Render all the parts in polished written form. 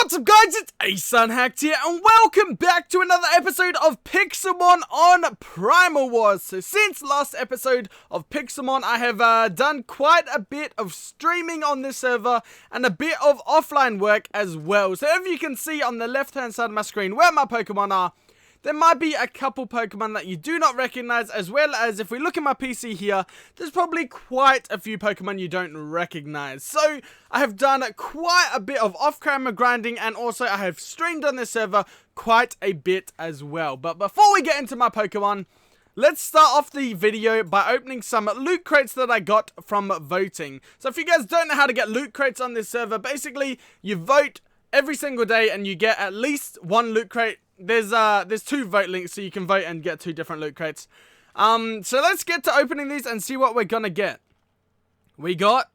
What's up guys, it's Ace Unhacked here and welcome back to another episode of PIXELMON on Primal Wars. So since last episode of PIXELMON, I have done quite a bit of streaming on this server and a bit of offline work as well. So if you can see on the left hand side of my screen where my Pokemon are, there might be a couple Pokemon that you do not recognize, as well as if we look at my PC here, there's probably quite a few Pokemon you don't recognize. So I have done quite a bit of off-camera grinding, and also I have streamed on this server quite a bit as well. But before we get into my Pokemon, let's start off the video by opening some loot crates that I got from voting. So if you guys don't know how to get loot crates on this server, basically you vote every single day and you get at least one loot crate. There's two vote links, so you can vote and get two different loot crates. So let's get to opening these and see what we're gonna get. We got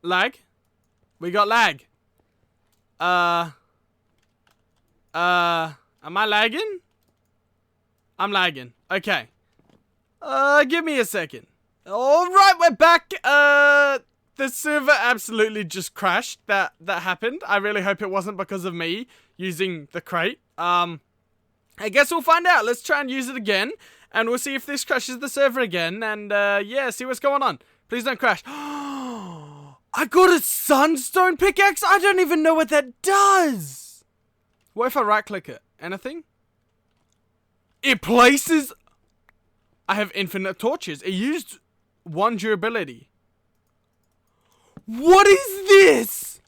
lag. We got lag. Am I lagging? I'm lagging. Okay. Give me a second. Alright, we're back. The server absolutely just crashed. That happened. I really hope it wasn't because of me using the crate. I guess we'll find out. Let's try and use it again, and we'll see if this crashes the server again, and yeah, see what's going on. Please don't crash. I got a sunstone pickaxe. I don't even know what that does. What if I right click it? Anything? It places... I have infinite torches. It used one durability. What is this?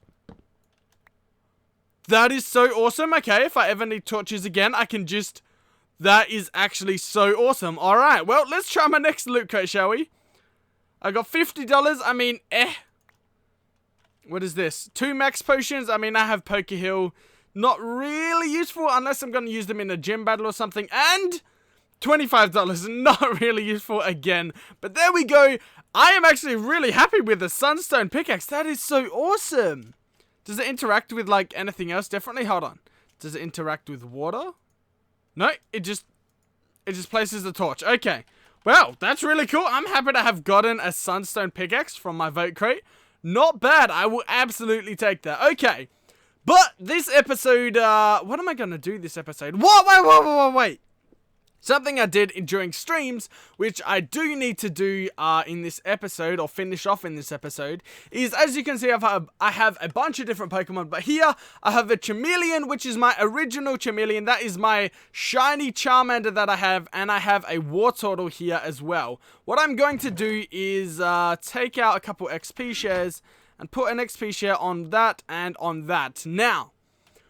That is so awesome. Okay, if I ever need torches again, I can just... That is actually so awesome. Alright, well, let's try my next loot crate, shall we? I got $50. I mean, What is this? 2 max potions. I mean, I have Poke Heal. Not really useful unless I'm going to use them in a gym battle or something. And... $25, not really useful again. But there we go. I am actually really happy with the sunstone pickaxe. That is so awesome. Does it interact with like anything else differently? Hold on. Does it interact with water? No, it just places the torch. Okay. Well, that's really cool. I'm happy to have gotten a sunstone pickaxe from my vote crate. Not bad. I will absolutely take that. Okay. But this episode, what am I going to do this episode? What? Wait. Something I did during streams, which I do need to do in this episode, or finish off in this episode, is, as you can see, I have a bunch of different Pokemon, but here I have a Chameleon, which is my original Chameleon. That is my shiny Charmander that I have, and I have a Wartortle here as well. What I'm going to do is take out a couple XP shares and put an XP share on that and on that. Now,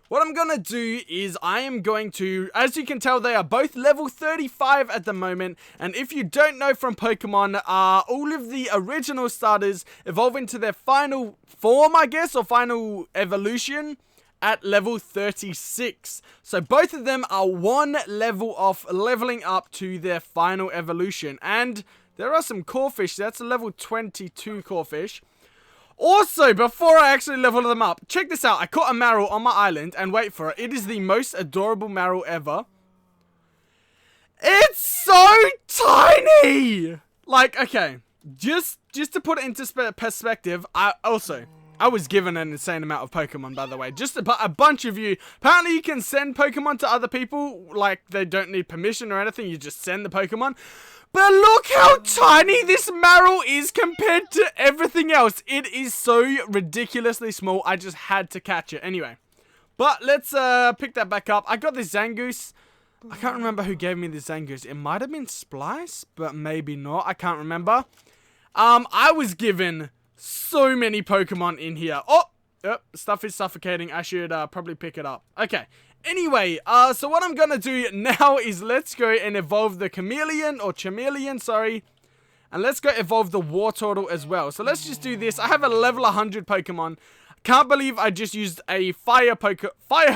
what I'm going to do is I am going to, as you can tell, they are both level 35 at the moment. And if you don't know from Pokemon, all of the original starters evolve into their final form, I guess, or final evolution at level 36. So both of them are one level off leveling up to their final evolution. And there are some Corphish. That's a level 22 Corphish. Also, before I actually level them up, check this out. I caught a Marill on my island, and wait for it. It is the most adorable Marill ever. It's so tiny! Like, okay, just to put it into perspective, I was given an insane amount of Pokemon, by the way. Just a bunch of you. Apparently, you can send Pokemon to other people, like, they don't need permission or anything. You just send the Pokemon. But look how tiny this Marill is compared to everything else. It is so ridiculously small. I just had to catch it. Anyway. But let's pick that back up. I got this Zangoose. I can't remember who gave me this Zangoose. It might have been Splice, but maybe not. I can't remember. I was given so many Pokemon in here. Oh, stuff is suffocating. I should probably pick it up. Okay. Anyway, so what I'm gonna do now is let's go and evolve the Chameleon, sorry. And let's go evolve the Wartortle as well. So let's just do this. I have a level 100 Pokemon. Can't believe I just used a fire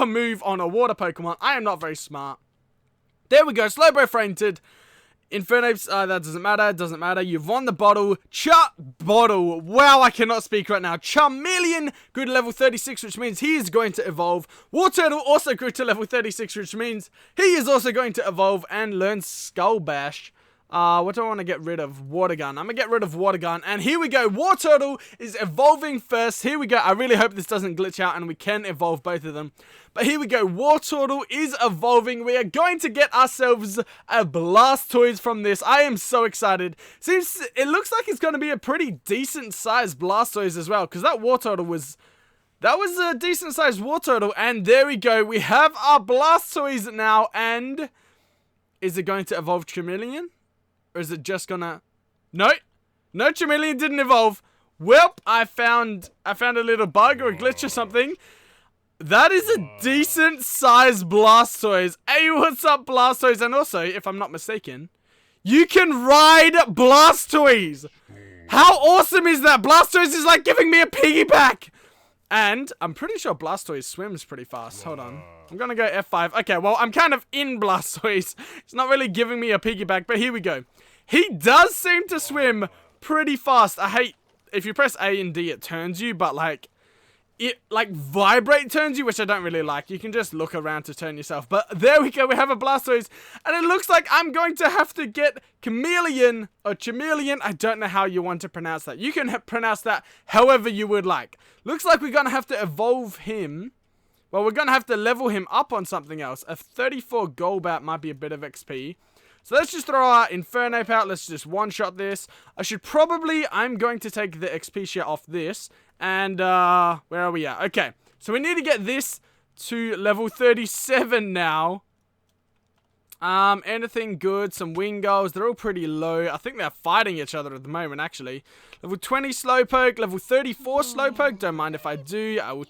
move on a water Pokemon. I am not very smart. There we go, Slowbro fainted. Infernape, that doesn't matter. You've won the bottle. Bottle. Wow, I cannot speak right now. Chameleon grew to level 36, which means he is going to evolve. Wartortle also grew to level 36, which means he is also going to evolve and learn Skull Bash. What do I want to get rid of? Water gun. I'm going to get rid of water gun. And here we go. Wartortle is evolving first. Here we go. I really hope this doesn't glitch out and we can evolve both of them. But here we go. Wartortle is evolving. We are going to get ourselves a Blastoise from this. I am so excited. It looks like it's going to be a pretty decent sized Blastoise as well. Because that Wartortle was... That was a decent sized Wartortle. And there we go. We have our Blastoise now. And... Is it going to evolve Charmeleon? Or is it just gonna... No. No, Charmeleon didn't evolve. Welp, I found a little bug or a glitch or something. That is a decent sized Blastoise. Hey, what's up, Blastoise? And also, if I'm not mistaken, you can ride Blastoise. How awesome is that? Blastoise is like giving me a piggyback. And I'm pretty sure Blastoise swims pretty fast. Hold on. I'm going to go F5. Okay, well, I'm kind of in Blastoise. It's not really giving me a piggyback, but here we go. He does seem to swim pretty fast. I hate, if you press A and D, it turns you, but like, it like vibrate turns you, which I don't really like. You can just look around to turn yourself. But there we go. We have a Blastoise, and it looks like I'm going to have to get Chameleon or Chameleon. I don't know how you want to pronounce that. You can pronounce that however you would like. Looks like we're going to have to evolve him. Well, we're going to have to level him up on something else. A 34 Golbat might be a bit of XP. So let's just throw our Infernape out. Let's just one-shot this. I'm going to take the XP share off this. And, where are we at? Okay. So we need to get this to level 37 now. Anything good? Some Wingulls. They're all pretty low. I think they're fighting each other at the moment, actually. Level 20 Slowpoke. Level 34 Slowpoke. Don't mind if I do. I will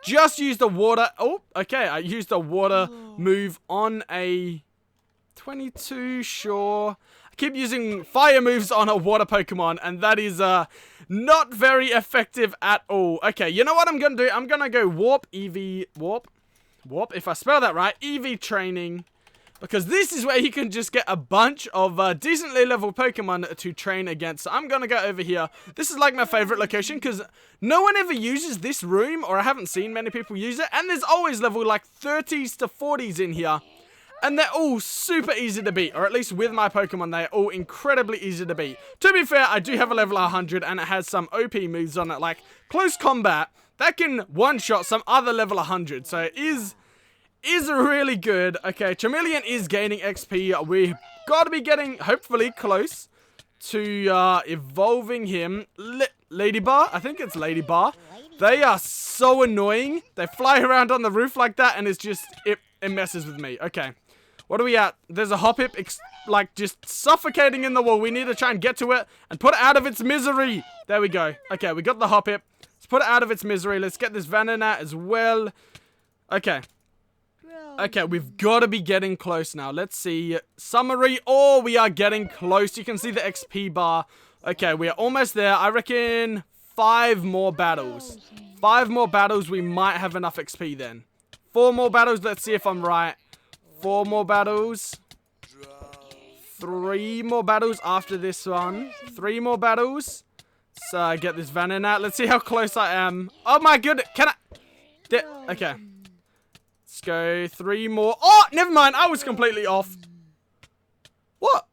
just use the water. Oh, okay. I used the water move on a... 22, sure. I keep using fire moves on a water Pokemon, and that is not very effective at all. Okay, you know what I'm going to do? I'm going to go Warp, Warp, if I spell that right, EV Training, because this is where you can just get a bunch of decently leveled Pokemon to train against. So I'm going to go over here. This is like my favorite location, because no one ever uses this room, or I haven't seen many people use it, and there's always level like 30s to 40s in here. And they're all super easy to beat, or at least with my Pokemon, they're all incredibly easy to beat. To be fair, I do have a level 100, and it has some OP moves on it, like Close Combat. That can one-shot some other level 100, so it is really good. Okay, Charmeleon is gaining XP. We've got to be getting, hopefully, close to evolving him. Ladybar? I think it's Ladybar. They are so annoying. They fly around on the roof like that, and it's just, it messes with me. Okay. What are we at? There's a Hoppip, like, just suffocating in the wall. We need to try and get to it and put it out of its misery. There we go. Okay, we got the Hoppip. Let's put it out of its misery. Let's get this Venonat as well. Okay. Okay, we've got to be getting close now. Let's see. Summary. Oh, we are getting close. You can see the XP bar. Okay, we are almost there. I reckon 5 more battles. 5 more battles, we might have enough XP then. 4 more battles. Let's see if I'm right. 4 more battles. 3 more battles after this one. 3 more battles. So get this Venonat. Let's see how close I am. Oh my goodness. Can I? Okay. Let's go 3 more. Oh, never mind. I was completely off. What?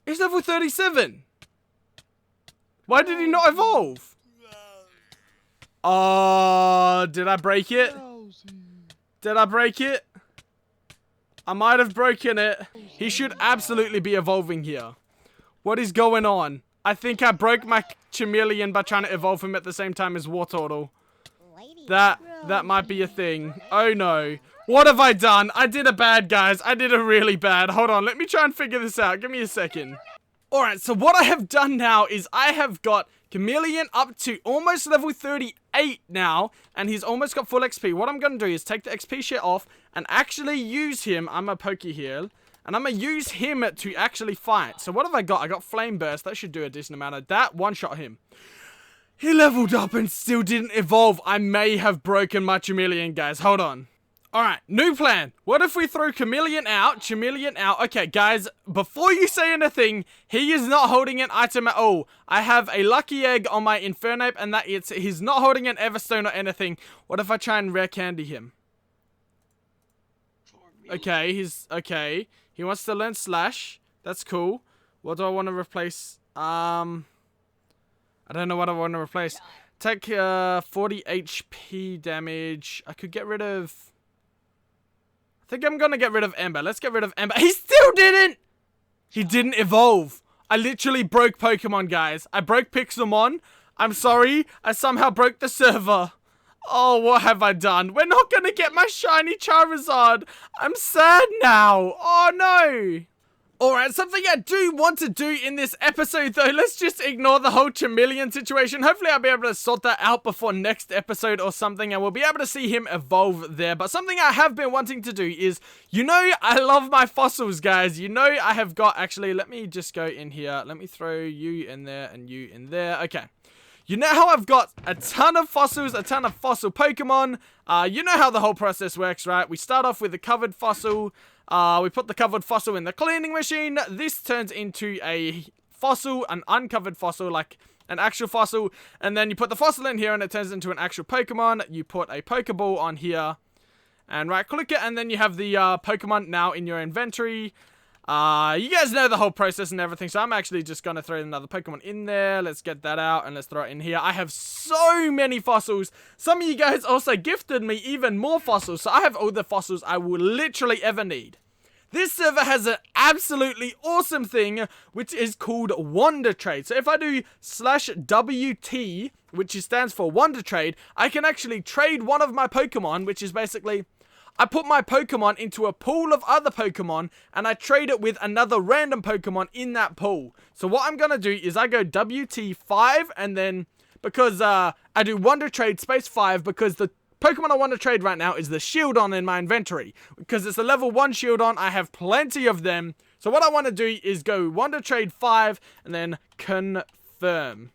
It's level 37. Why did he not evolve? Oh, did I break it? Did I break it? I might have broken it. He should absolutely be evolving here. What is going on? I think I broke my Chameleon by trying to evolve him at the same time as Wartortle. That might be a thing. Oh no. What have I done? I did a bad, guys. I did a really bad. Hold on. Let me try and figure this out. Give me a second. Alright, so what I have done now is I have got Chameleon up to almost level 38 now, and he's almost got full XP. What I'm going to do is take the XP share off and actually use him. I'm a Pokeheal, and I'm going to use him to actually fight. So what have I got? I got Flame Burst. That should do a decent amount of that. One-shot him. He leveled up and still didn't evolve. I may have broken my Chameleon, guys. Hold on. Alright, new plan. What if we throw Chameleon out? Okay, guys, before you say anything, he is not holding an item at all. I have a Lucky Egg on my Infernape, and he's not holding an Everstone or anything. What if I try and Rare Candy him? Okay, okay. He wants to learn Slash. That's cool. What do I want to replace? I don't know what I want to replace. Take 40 HP damage. I could get rid of... I think I'm going to get rid of Ember. Let's get rid of Ember. He still didn't! He didn't evolve. I literally broke Pokemon, guys. I broke PIXELMON. I'm sorry. I somehow broke the server. Oh, what have I done? We're not going to get my shiny Charizard. I'm sad now. Oh, no. Alright, something I do want to do in this episode though, let's just ignore the whole Chameleon situation. Hopefully I'll be able to sort that out before next episode or something and we'll be able to see him evolve there. But something I have been wanting to do is, you know, I love my fossils, guys. You know, I have got, actually, let me just go in here. Let me throw you in there and you in there. Okay. You know how I've got a ton of fossils, a ton of fossil Pokemon. You know how the whole process works, right? We start off with a covered fossil. We put the covered fossil in the cleaning machine. This turns into a fossil, an uncovered fossil, like an actual fossil. And then you put the fossil in here and it turns into an actual Pokemon. You put a Pokeball on here and right click it. And then you have the Pokemon now in your inventory. You guys know the whole process and everything, so I'm actually just going to throw another Pokemon in there. Let's get that out and let's throw it in here. I have so many fossils. Some of you guys also gifted me even more fossils, so I have all the fossils I will literally ever need. This server has an absolutely awesome thing, which is called Wonder Trade. So if I do /WT, which stands for Wonder Trade, I can actually trade one of my Pokemon, which is basically... I put my Pokemon into a pool of other Pokemon and I trade it with another random Pokemon in that pool. So what I'm going to do is I go WT5 and then because I do Wonder Trade space 5 because the Pokemon I want to trade right now is the Shieldon in my inventory. Because it's a level 1 Shieldon, I have plenty of them. So what I want to do is go Wonder Trade 5 and then confirm.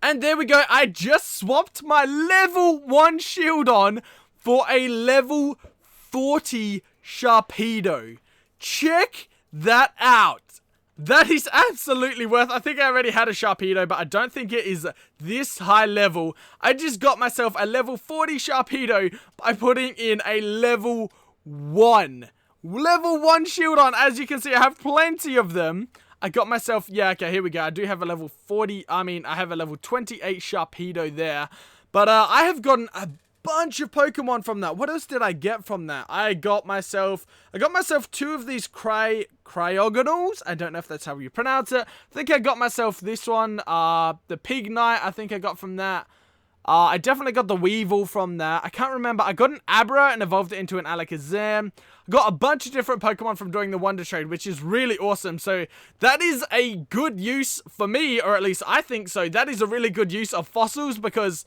And there we go, I just swapped my level 1 Shieldon for a level 40 Sharpedo. Check that out. That is absolutely worth. I think I already had a Sharpedo, but I don't think it is this high level. I just got myself a level 40 Sharpedo by putting in a level 1. Level 1 Shieldon. As you can see, I have plenty of them. I got myself, yeah, okay, here we go. I do have a level 40, I have a level 28 Sharpedo there. But I have gotten a bunch of Pokemon from that. What else did I get from that? I got myself 2 of these Cryogonals. I don't know if that's how you pronounce it. I think I got myself this one, the Pig Knight, I think I got from that. I definitely got the Weevil from that. I can't remember. I got an Abra and evolved it into an Alakazam. I got a bunch of different Pokemon from doing the Wonder Trade, which is really awesome. So that is a good use for me, or at least I think so. That is a really good use of fossils because...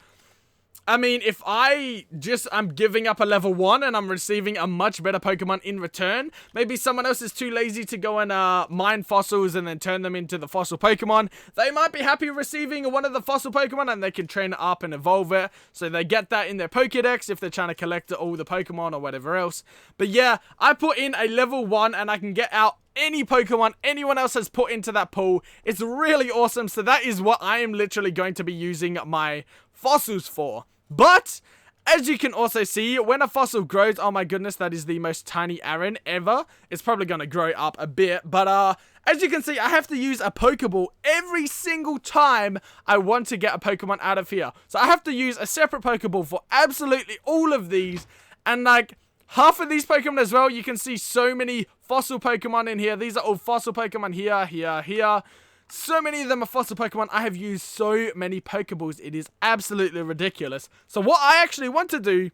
I mean, if I'm giving up a level 1 and I'm receiving a much better Pokemon in return, maybe someone else is too lazy to go and mine fossils and then turn them into the fossil Pokemon. They might be happy receiving one of the fossil Pokemon and they can train it up and evolve it. So they get that in their Pokedex if they're trying to collect all the Pokemon or whatever else. But yeah, I put in a level 1 and I can get out any Pokemon anyone else has put into that pool. It's really awesome. So that is what I am literally going to be using my fossils for. But as you can also see, when a fossil grows, oh my goodness, that is the most tiny Aaron ever. It's probably going to grow up a bit, but as you can see, I have to use a Pokeball every single time I want to get a Pokemon out of here. So I have to use a separate Pokeball for absolutely all of these, and like half of these Pokemon as well. You can see so many fossil Pokemon in here. These are all fossil Pokemon here, here, here. So many of them are fossil Pokemon. I have used so many Pokeballs. It is absolutely ridiculous. So what I actually want to do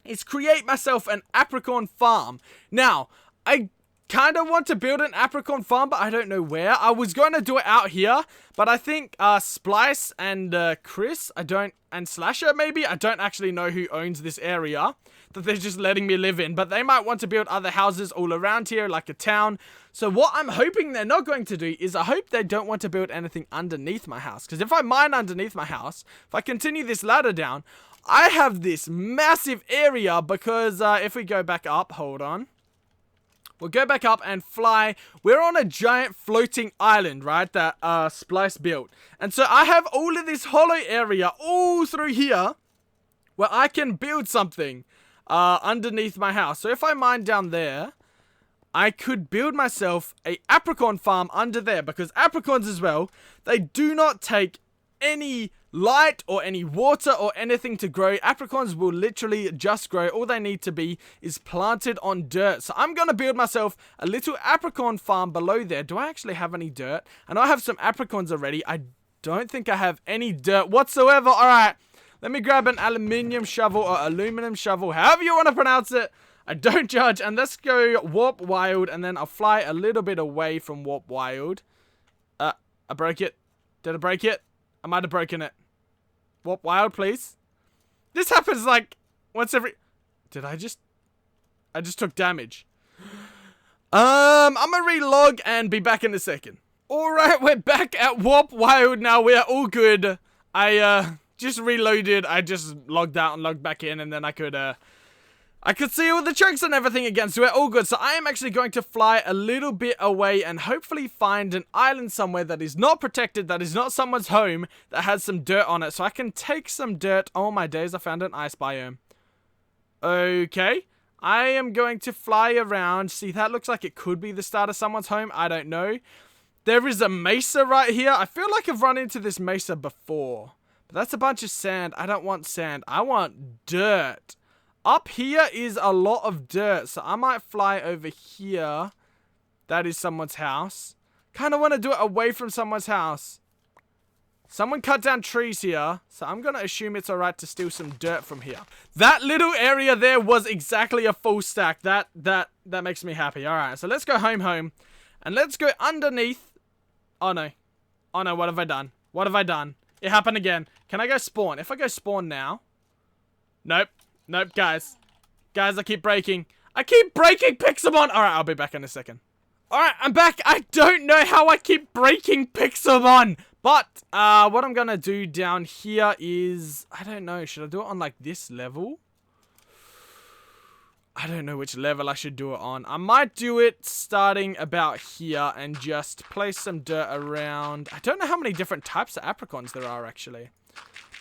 is create myself an Apricorn farm. Now, I kind of want to build an Apricorn farm, but I don't know where. I was going to do it out here, but I think Splice and Chris, and Slasher maybe, I don't actually know who owns this area that they're just letting me live in, but they might want to build other houses all around here, like a town. So what I'm hoping they're not going to do is I hope they don't want to build anything underneath my house, because if I mine underneath my house, if I continue this ladder down, I have this massive area, because if we go back up, hold on. We'll go back up and fly. We're on a giant floating island, right, that Splice built. And so I have all of this hollow area all through here where I can build something underneath my house. So if I mine down there, I could build myself a apricot farm under there, because apricons as well, they do not take any light or any water or anything to grow. Apricons will literally just grow. All they need to be is planted on dirt. So I'm going to build myself a little apricot farm below there. Do I actually have any dirt? I know I have some apricons already. I don't think I have any dirt whatsoever. Alright, let me grab an aluminium shovel or aluminum shovel, however you want to pronounce it. I don't judge. And let's go warp wild, and then I'll fly a little bit away from warp wild. I broke it. Did I break it? I might have broken it. Warp wild, please. This happens like once every... Did I just took damage. I'm gonna relog and be back in a second. Alright, we're back at warp wild now. We are all good. I just reloaded. I just logged out and logged back in, and then I could see all the chunks and everything again, so we're all good. So I am actually going to fly a little bit away and hopefully find an island somewhere that is not protected, that is not someone's home, that has some dirt on it, so I can take some dirt. Oh my days, I found an ice biome. Okay, I am going to fly around. See, that looks like it could be the start of someone's home. I don't know. There is a mesa right here. I feel like I've run into this mesa before, but that's a bunch of sand. I don't want sand. I want dirt. Up here is a lot of dirt, so I might fly over here. That is someone's house. Kind of want to do it away from someone's house. Someone cut down trees here, so I'm going to assume it's alright to steal some dirt from here. That little area there was exactly a full stack. That makes me happy. Alright, so let's go home. And let's go underneath. Oh no. Oh no, what have I done? What have I done? It happened again. Can I go spawn? If I go spawn now. Nope. Nope, guys. Guys, I keep breaking. I keep breaking PIXELMON! Alright, I'll be back in a second. Alright, I'm back. I don't know how I keep breaking PIXELMON. But, what I'm gonna do down here is... I don't know. Should I do it on, like, this level? I don't know which level I should do it on. I might do it starting about here and just place some dirt around. I don't know how many different types of apricons there are, actually.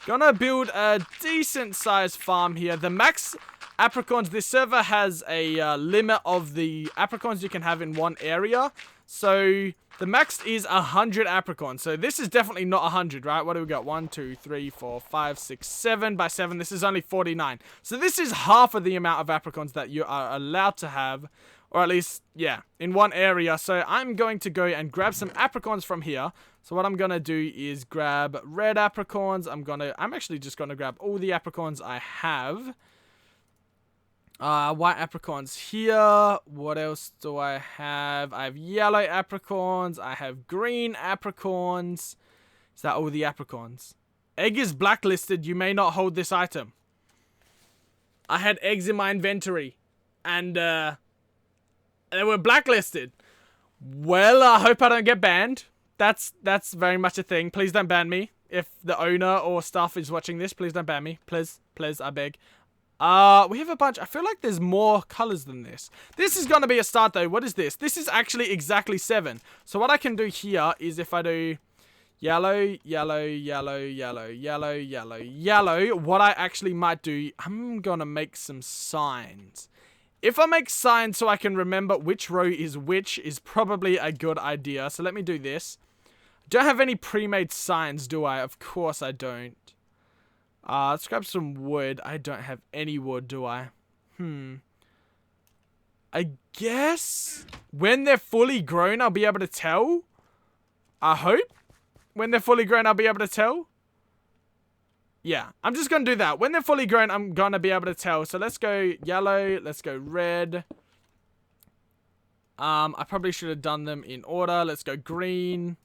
Gonna build a decent sized farm here. The max apricons, this server has a limit of the apricons you can have in one area. So the max is 100 apricons. So this is definitely not 100, right? What do we got? 1, 2, 3, 4, 5, 6, 7 by 7. This is only 49. So this is half of the amount of apricons that you are allowed to have. Or at least, yeah, in one area. So I'm going to go and grab some apricons from here. So what I'm going to do is grab red apricons. I'm actually just going to grab all the apricons I have. White apricons here. What else do I have? I have yellow apricons. I have green apricons. Is that all the apricons? Egg is blacklisted. You may not hold this item. I had eggs in my inventory. And, they were blacklisted. Well, I hope I don't get banned. That's very much a thing. Please don't ban me. If the owner or staff is watching this, please don't ban me. Please, I beg. We have a bunch. I feel like there's more colors than this. This is going to be a start, though. What is this? This is actually exactly 7. So what I can do here is if I do yellow, yellow, yellow, yellow, yellow, yellow, yellow, what I actually might do, I'm going to make some signs. If I make signs so I can remember which row is which is probably a good idea. So let me do this. Don't have any pre-made signs, do I? Of course I don't. Let's grab some wood. I don't have any wood, do I? I guess when they're fully grown, I'll be able to tell. I hope. When they're fully grown, I'll be able to tell. Yeah, I'm just going to do that. When they're fully grown, I'm going to be able to tell. So let's go yellow. Let's go red. I probably should have done them in order. Let's go green.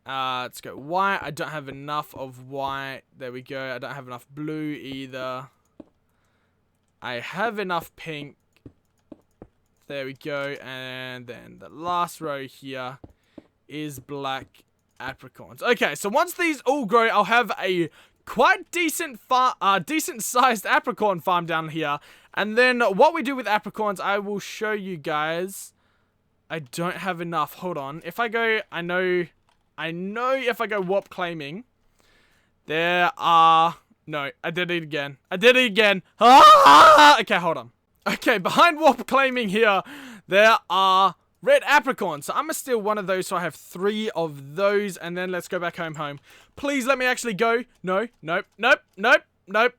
Let's go white. I don't have enough of white. There we go. I don't have enough blue either. I have enough pink. There we go. And then the last row here is black apricons. Okay, so once these all grow, I'll have a quite decent sized apricot farm down here. And then what we do with apricons, I will show you guys. I don't have enough. Hold on. If I go, I know if I go warp claiming, there are... No, I did it again. I did it again. Ah! Okay, hold on. Okay, behind Warp Claiming here, there are red apricorns. So I'm going to steal one of those, so I have 3 of those. And then let's go back home. Please let me actually go. No, nope, nope, nope, nope.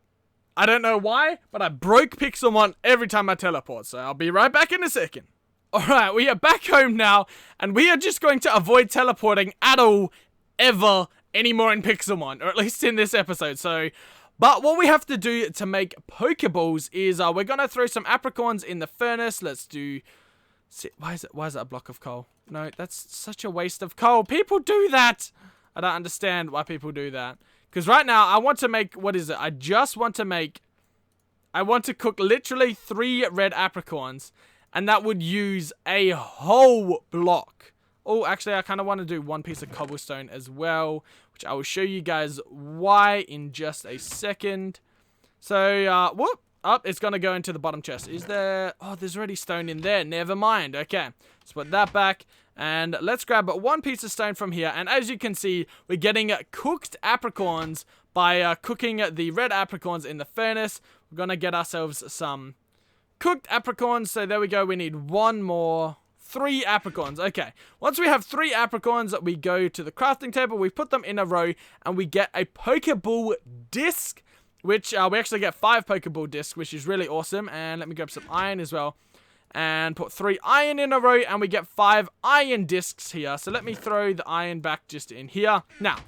I don't know why, but I broke PIXELMON every time I teleport. So I'll be right back in a second. Alright, we are back home now. And we are just going to avoid teleporting at all, ever, anymore in PIXELMON. Or at least in this episode. So... But what we have to do to make Pokeballs is we're going to throw some apricorns in the furnace. Let's do... Why is it a block of coal? No, that's such a waste of coal. People do that. I don't understand why people do that. Because right now, I want to make... What is it? I just want to make... I want to cook literally 3 red apricorns. And that would use a whole block. Oh, actually, I kind of want to do 1 piece of cobblestone as well, which I will show you guys why in just a second. So, whoop, up, it's going to go into the bottom chest. Is there... Oh, there's already stone in there. Never mind. Okay, let's put that back. And let's grab 1 piece of stone from here. And as you can see, we're getting cooked apricorns by cooking the red apricorns in the furnace. We're going to get ourselves some cooked apricorns. So there we go. We need 1 more... 3 apricorns. Okay. Once we have 3 apricorns, we go to the crafting table. We put them in a row, and we get a Pokeball disc, which we actually get 5 Pokeball discs, which is really awesome. And let me grab some iron as well, and put 3 iron in a row, and we get 5 iron discs here. So let me throw the iron back just in here. Now,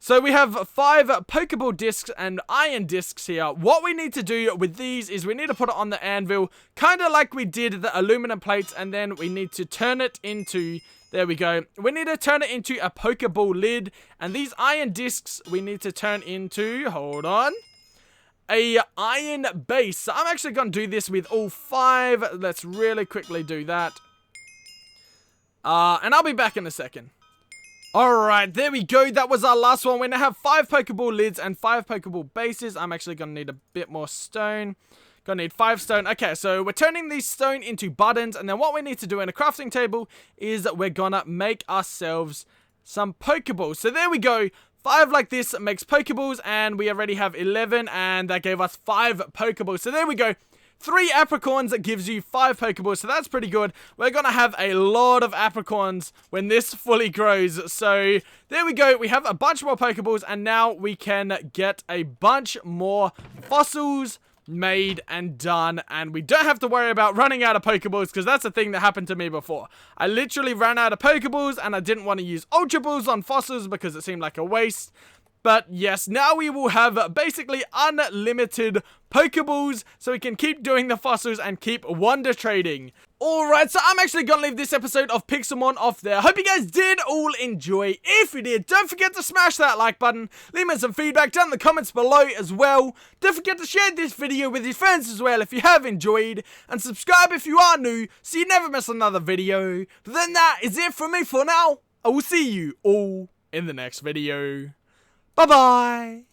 so we have 5 Pokeball discs and iron discs here. What we need to do with these is we need to put it on the anvil, kind of like we did the aluminum plates, and then we need to turn it into, there we go. We need to turn it into a Pokeball lid, and these iron discs we need to turn into, hold on, a iron base. So I'm actually going to do this with all 5. Let's really quickly do that. And I'll be back in a second. Alright, there we go. That was our last one. We now have 5 Pokeball lids and 5 Pokeball bases. I'm actually going to need a bit more stone. Gonna need 5 stone. Okay, so we're turning these stone into buttons. And then what we need to do in a crafting table is we're gonna make ourselves some Pokeballs. So there we go. 5 like this makes Pokeballs. And we already have 11. And that gave us 5 Pokeballs. So there we go. 3 apricorns that gives you 5 Pokeballs, so that's pretty good. We're going to have a lot of apricorns when this fully grows. So there we go. We have a bunch more Pokeballs, and now we can get a bunch more fossils made and done. And we don't have to worry about running out of Pokeballs, because that's a thing that happened to me before. I literally ran out of Pokeballs, and I didn't want to use Ultra Balls on fossils because it seemed like a waste. But yes, now we will have basically unlimited Pokeballs, so we can keep doing the fossils and keep wonder trading. Alright, so I'm actually going to leave this episode of PIXELMON off there. Hope you guys did all enjoy. If you did, don't forget to smash that like button. Leave me some feedback down in the comments below as well. Don't forget to share this video with your friends as well if you have enjoyed. And subscribe if you are new, so you never miss another video. But then that is it from me for now. I will see you all in the next video. Bye-bye.